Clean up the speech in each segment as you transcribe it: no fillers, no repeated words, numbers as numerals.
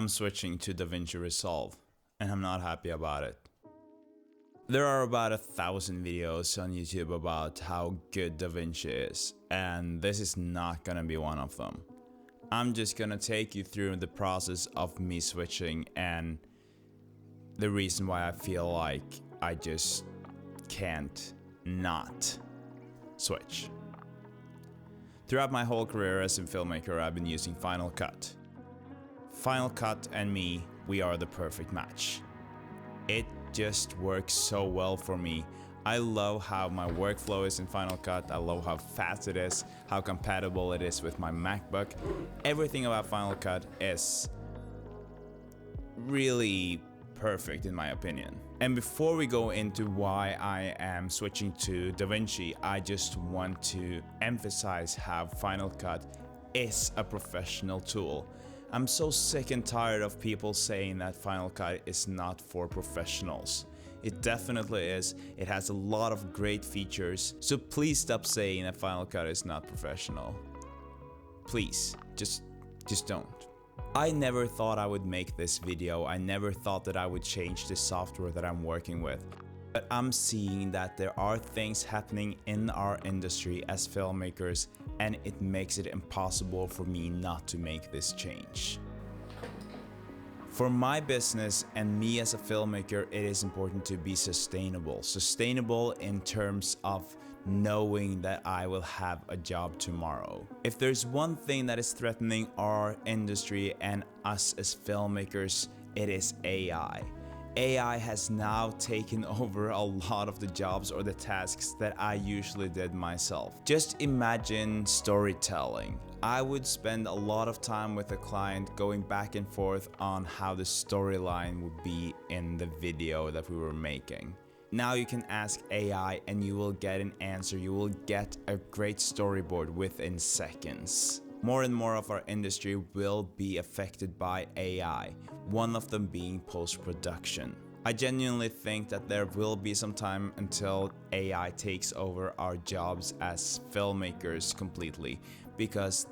I'm switching to DaVinci Resolve, and I'm not happy about it. There are about 1,000 videos on YouTube about how good DaVinci is, and this is not gonna be one of them. I'm just gonna take you through the process of me switching and the reason why I feel like I just can't not switch. Throughout my whole career as a filmmaker, I've been using Final Cut. Final Cut and me, we are the perfect match. It just works so well for me. I love how my workflow is in Final Cut. I love how fast it is, how compatible it is with my MacBook. Everything about Final Cut is really perfect in my opinion. And before we go into why I am switching to DaVinci, I just want to emphasize how Final Cut is a professional tool. I'm so sick and tired of people saying that Final Cut is not for professionals. It definitely is. It has a lot of great features, so please stop saying that Final Cut is not professional. Please, just don't. I never thought I would make this video. I never thought that I would change the software that I'm working with. But I'm seeing that there are things happening in our industry as filmmakers, and it makes it impossible for me not to make this change. For my business and me as a filmmaker, it is important to be sustainable. Sustainable in terms of knowing that I will have a job tomorrow. If there's one thing that is threatening our industry and us as filmmakers, it is AI. AI has now taken over a lot of the jobs or the tasks that I usually did myself. Just imagine storytelling. I would spend a lot of time with a client going back and forth on how the storyline would be in the video that we were making. Now you can ask AI and you will get an answer. You will get a great storyboard within seconds. More and more of our industry will be affected by AI, one of them being post-production. I genuinely think that there will be some time until AI takes over our jobs as filmmakers completely, because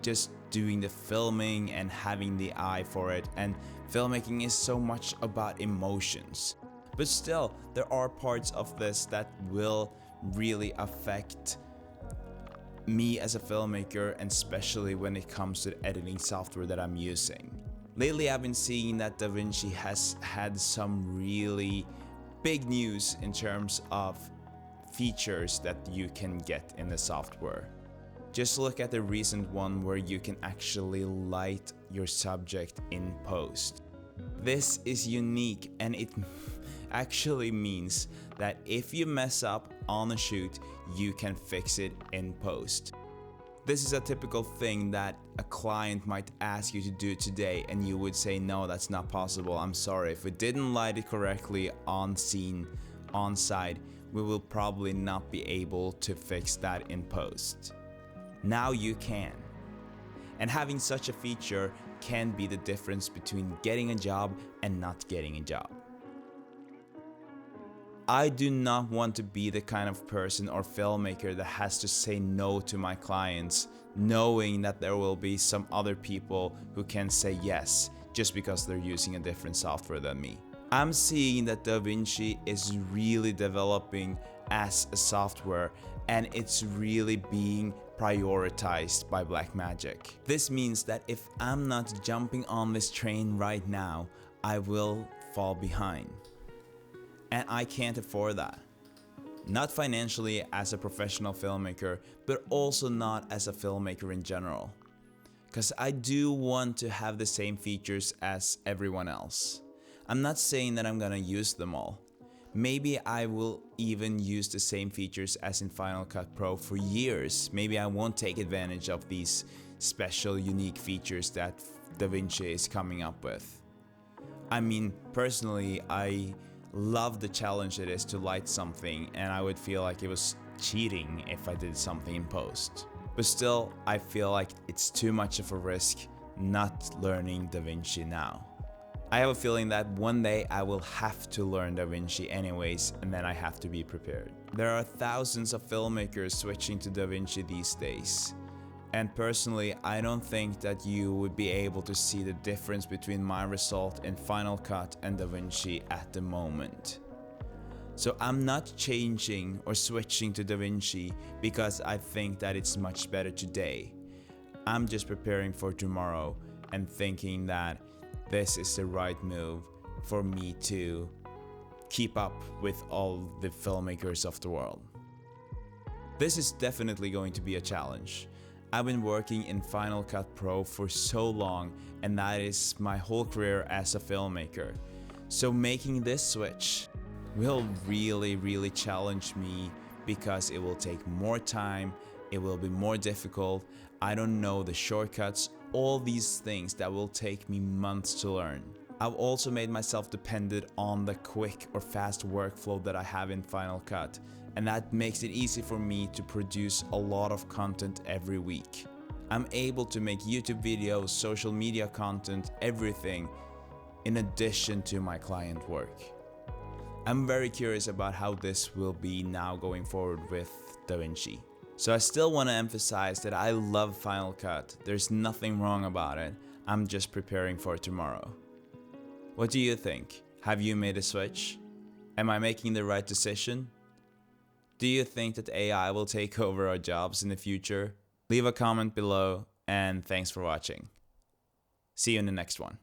just doing the filming and having the eye for it, and filmmaking is so much about emotions. But still, there are parts of this that will really affect me as a filmmaker, and especially when it comes to the editing software that I'm using. Lately I've been seeing that DaVinci has had some really big news in terms of features that you can get in the software. Just look at the recent one where you can actually light your subject in post. This is unique, and it actually means that if you mess up on a shoot, you can fix it in post. This is a typical thing that a client might ask you to do today, and you would say, no, that's not possible. I'm sorry. If we didn't light it correctly on scene, on site, we will probably not be able to fix that in post. Now you can. And having such a feature can be the difference between getting a job and not getting a job. I do not want to be the kind of person or filmmaker that has to say no to my clients, knowing that there will be some other people who can say yes just because they're using a different software than me. I'm seeing that DaVinci is really developing as a software, and it's really being prioritized by Blackmagic. This means that if I'm not jumping on this train right now, I will fall behind. And I can't afford that. Not financially as a professional filmmaker, but also not as a filmmaker in general. Because I do want to have the same features as everyone else. I'm not saying that I'm gonna use them all. Maybe I will even use the same features as in Final Cut Pro for years. Maybe I won't take advantage of these special, unique features that DaVinci is coming up with. I mean, personally, I love the challenge it is to light something, and I would feel like it was cheating if I did something in post. But still, I feel like it's too much of a risk not learning DaVinci now. I have a feeling that one day I will have to learn DaVinci anyways, and then I have to be prepared. There are thousands of filmmakers switching to DaVinci these days. And personally, I don't think that you would be able to see the difference between my result in Final Cut and DaVinci at the moment. So I'm not changing or switching to DaVinci because I think that it's much better today. I'm just preparing for tomorrow and thinking that this is the right move for me to keep up with all the filmmakers of the world. This is definitely going to be a challenge. I've been working in Final Cut Pro for so long, and that is my whole career as a filmmaker. So making this switch will really challenge me because it will take more time, it will be more difficult, I don't know the shortcuts, all these things that will take me months to learn. I've also made myself dependent on the quick or fast workflow that I have in Final Cut, and that makes it easy for me to produce a lot of content every week. I'm able to make YouTube videos, social media content, everything in addition to my client work. I'm very curious about how this will be now going forward with DaVinci. So I still want to emphasize that I love Final Cut. There's nothing wrong about it. I'm just preparing for tomorrow. What do you think? Have you made a switch? Am I making the right decision? Do you think that AI will take over our jobs in the future? Leave a comment below, and thanks for watching. See you in the next one.